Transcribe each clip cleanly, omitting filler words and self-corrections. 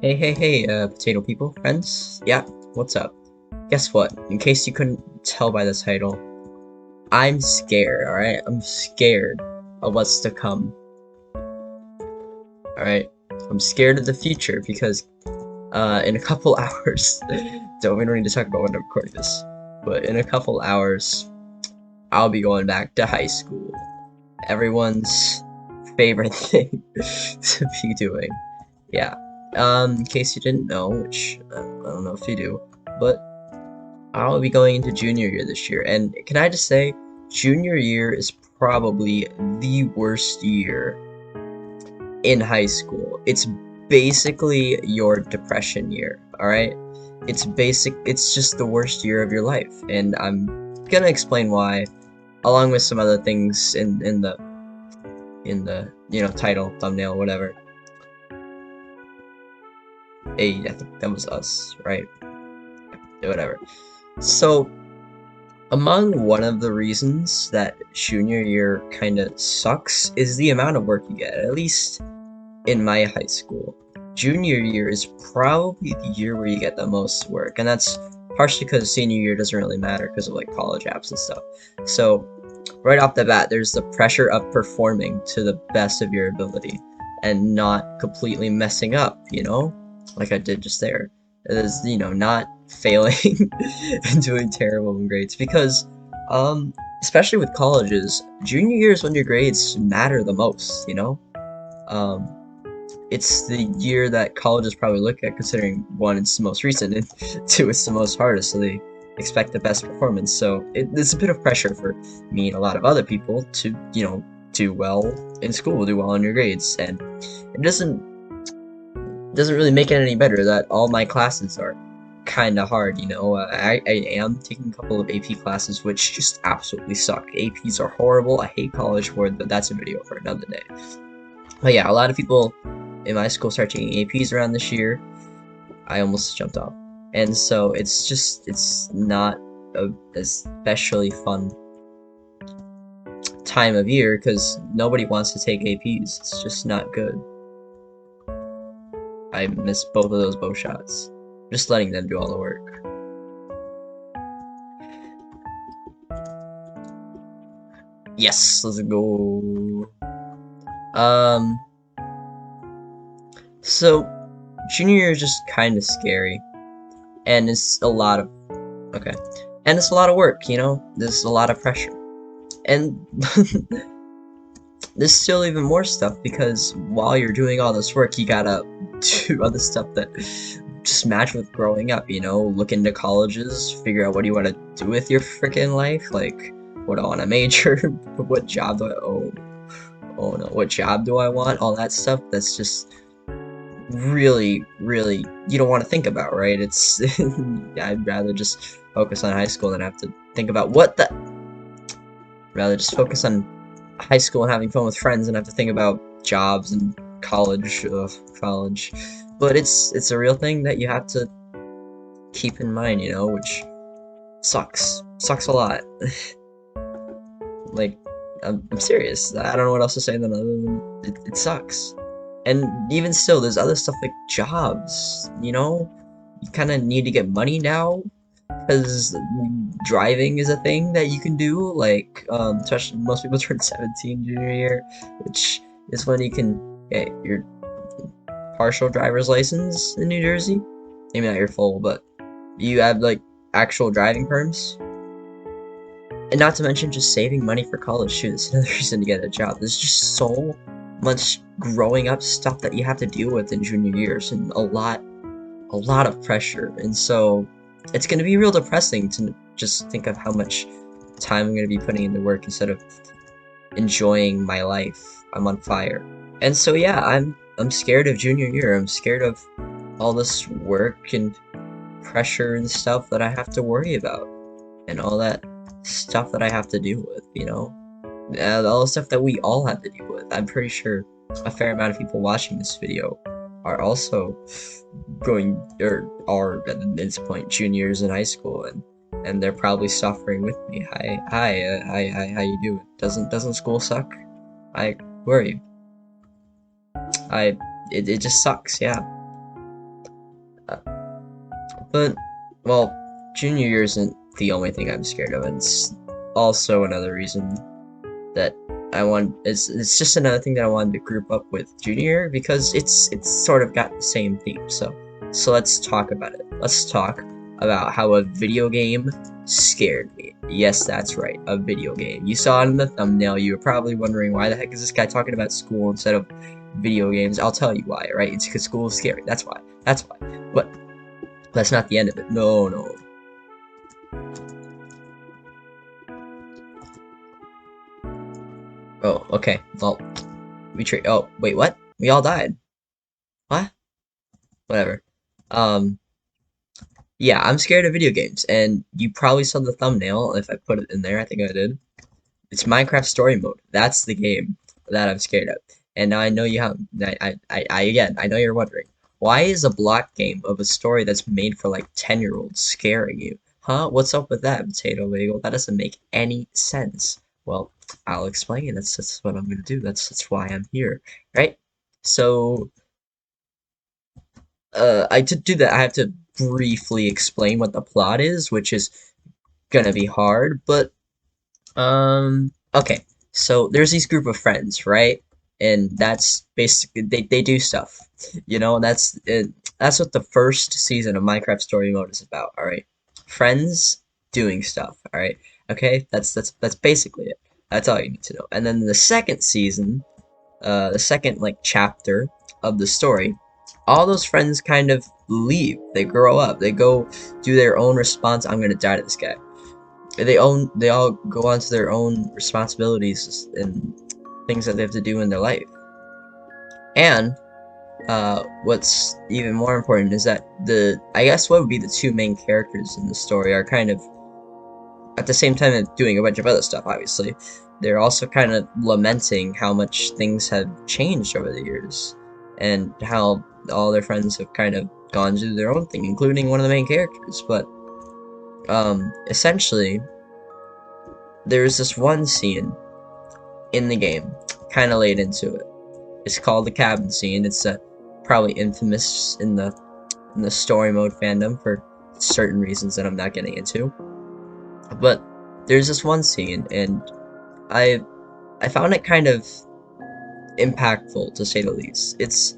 Hey, potato people, friends? Yeah, what's up? Guess what? In case you couldn't tell by the title, I'm scared, alright? I'm scared of what's to come, alright? I'm scared of the future because, in a couple hours, we don't need to talk about when I'm recording this, but in a couple hours, I'll be going back to high school. Everyone's favorite thing to be doing. Yeah. In case you didn't know, which I don't know if you do, but I'll be going into junior year this year, and can I just say, junior year is probably the worst year in high school. It's basically your depression year, alright? It's just the worst year of your life, and I'm gonna explain why, along with some other things in the title, thumbnail, whatever. Hey, I think that was us, right? Whatever. So, among one of the reasons that junior year kind of sucks is the amount of work you get, at least in my high school. Junior year is probably the year where you get the most work, and that's partially because senior year doesn't really matter because of like college apps and stuff. So, right off the bat, there's the pressure of performing to the best of your ability and not completely messing up, like I did just there. It is, not failing and doing terrible in grades because, especially with colleges, junior year is when your grades matter the most. Um, it's the year that colleges probably look at, considering one, it's the most recent, and two, it's the most hardest, so they expect the best performance. So it's a bit of pressure for me and a lot of other people to, do well in school, do well in your grades, and it doesn't really make it any better that all my classes are kind of hard. I am taking a couple of AP classes which just absolutely suck. APs are horrible. I hate college for it, but that's a video for another day. But yeah, a lot of people in my school start taking APs around this year. I almost jumped off. And so it's not a especially fun time of year because nobody wants to take APs. It's just not good. I missed both of those bow shots. Just letting them do all the work. Yes, let's go. Um, so junior year is just kind of scary, and it's a lot of okay, and it's a lot of work. There's a lot of pressure, and there's still even more stuff because while you're doing all this work, you gotta do other stuff that just match with growing up. Look into colleges, figure out what you want to do with your freaking life, like what do I want to major, what job do I oh no, what job do I want, all that stuff. That's just really, really, you don't want to think about, right? It's I'd rather just focus on high school than have to think about rather just focus on high school and having fun with friends and have to think about jobs and college. College. But it's a real thing that you have to keep in mind, which sucks a lot. Like, I'm serious. I don't know what else to say than other than it sucks. And even still, there's other stuff like jobs. You kind of need to get money now because driving is a thing that you can do. Like, especially most people turn 17 junior year, which is when you can get your partial driver's license in New Jersey. Maybe not your full, but you have like actual driving perms. And not to mention just saving money for college too. That's another reason to get a job. There's just so much growing up stuff that you have to deal with in junior years, and a lot of pressure. And so it's going to be real depressing to just think of how much time I'm going to be putting into work instead of enjoying my life. I'm on fire. And so yeah, I'm scared of junior year. I'm scared of all this work and pressure and stuff that I have to worry about, and all that stuff that I have to deal with. All the stuff that we all have to deal with. I'm pretty sure a fair amount of people watching this video are also going or are at this point juniors in high school, and they're probably suffering with me. Hi, how you doing? Doesn't school suck? Where are you? It just sucks, yeah. But, well, junior year isn't the only thing I'm scared of. It's also another reason that I want. It's just another thing that I wanted to group up with junior year because it's sort of got the same theme. So let's talk about it. Let's talk about how a video game scared me. Yes, that's right, a video game. You saw it in the thumbnail. You were probably wondering why the heck is this guy talking about school instead of video games. I'll tell you why. Right? It's because school is scary. That's why. That's why. But that's not the end of it. No, no. Oh, okay. Well, oh, wait, what? We all died. What? Whatever. Um, yeah, I'm scared of video games, and you probably saw the thumbnail if I put it in there. I think I did. It's Minecraft Story Mode. That's the game that I'm scared of. And now I know you have. Again, I know you're wondering, why is a block game of a story that's made for like 10-year-olds scaring you? Huh? What's up with that, Potato Bagel? That doesn't make any sense. Well, I'll explain. That's what I'm gonna do. That's why I'm here, right? So, to do that, I have to briefly explain what the plot is, which is gonna be hard, but okay. So there's these group of friends, right? And that's basically they do stuff. You know, that's what the first season of Minecraft Story Mode is about, all right? Friends doing stuff, all right? Okay? That's basically it. That's all you need to know. And then the second season, the second like chapter of the story, all those friends kind of leave. They grow up. They go do their own response. I'm gonna die to this guy. They all go on to their own responsibilities and things that they have to do in their life. And what's even more important is that I guess what would be the two main characters in the story are kind of at the same time doing a bunch of other stuff. Obviously, they're also kind of lamenting how much things have changed over the years and how all their friends have kind of gone to do their own thing, including one of the main characters. But essentially, there's this one scene in the game, kind of laid into it. It's called the cabin scene. It's probably infamous in the story mode fandom for certain reasons that I'm not getting into. But there's this one scene, and I found it kind of impactful to say the least. It's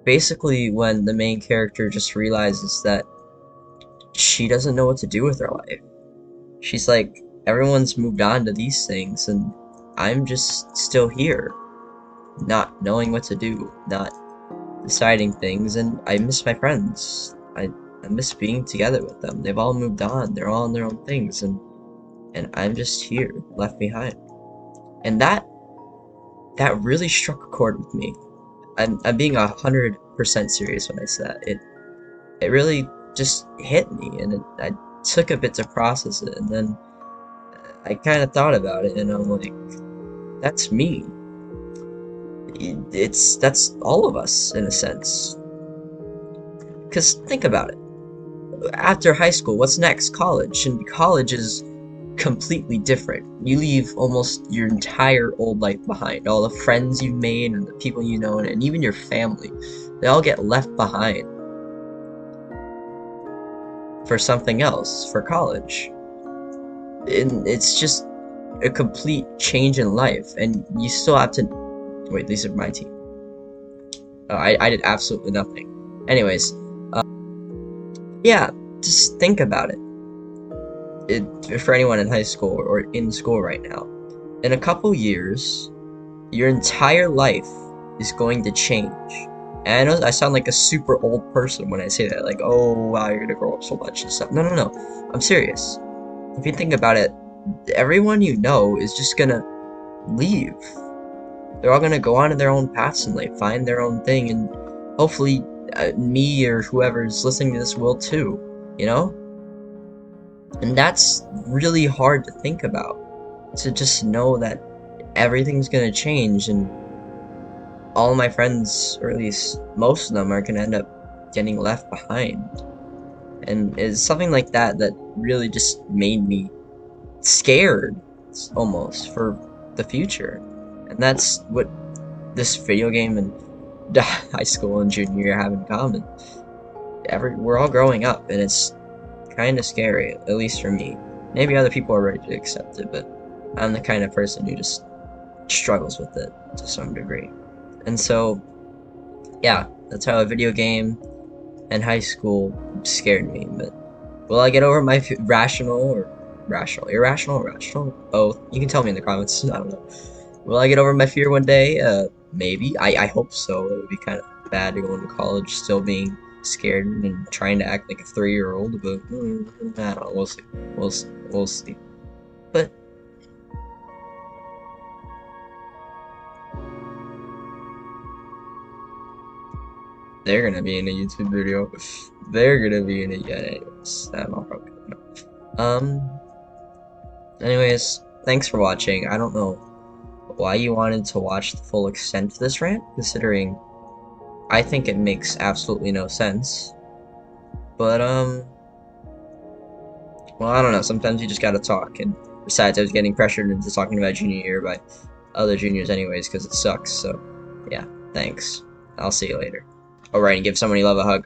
basically when the main character just realizes that she doesn't know what to do with her life. She's like, everyone's moved on to these things, and I'm just still here, not knowing what to do, not deciding things, and I miss my friends. I miss being together with them. They've all moved on. They're all on their own things, and I'm just here, left behind. And that really struck a chord with me. I'm being 100% serious when I say that. It really just hit me, and I took a bit to process it, and then I kind of thought about it, and I'm like, that's me. That's all of us in a sense. Because think about it. After high school, what's next? College, and college is completely different. You leave almost your entire old life behind. All the friends you've made and the people you know, and even your family, they all get left behind for something else, for college. And it's just a complete change in life, and you still have to wait. These are my team. I did absolutely nothing. Anyways, yeah, just think about it. For anyone in high school or in school right now, in a couple years, your entire life is going to change. And I know I sound like a super old person when I say that, like, oh wow, you're gonna grow up so much and stuff. No, no, no. I'm serious. If you think about it, everyone you know is just gonna leave. They're all gonna go on to their own paths in life, find their own thing, and hopefully me or whoever's listening to this will too, you know? And that's really hard to think about. To just know that everything's gonna change and all of my friends, or at least most of them, are gonna end up getting left behind. And it's something like that that really just made me scared, almost, for the future. And that's what this video game and high school and junior year have in common. we're all growing up, and it's kind of scary, at least for me. Maybe other people are ready to accept it, but I'm the kind of person who just struggles with it to some degree. And so, yeah, that's how a video game in high school scared me. But will I get over my irrational, both? You can tell me in the comments. I don't know. Will I get over my fear one day? Maybe. I hope so. It would be kind of bad to go into college still being scared and trying to act like a 3-year-old, but I don't know. We'll see. We'll see. But they're gonna be in a YouTube video. They're gonna be in it. Yeah, anyways. I'm all probably anyways, thanks for watching. I don't know why you wanted to watch the full extent of this rant, considering I think it makes absolutely no sense. But, well, I don't know. Sometimes you just gotta talk. And besides, I was getting pressured into talking about junior year by other juniors anyways, because it sucks. So, yeah, thanks. I'll see you later. Alright, and give someone you love a hug.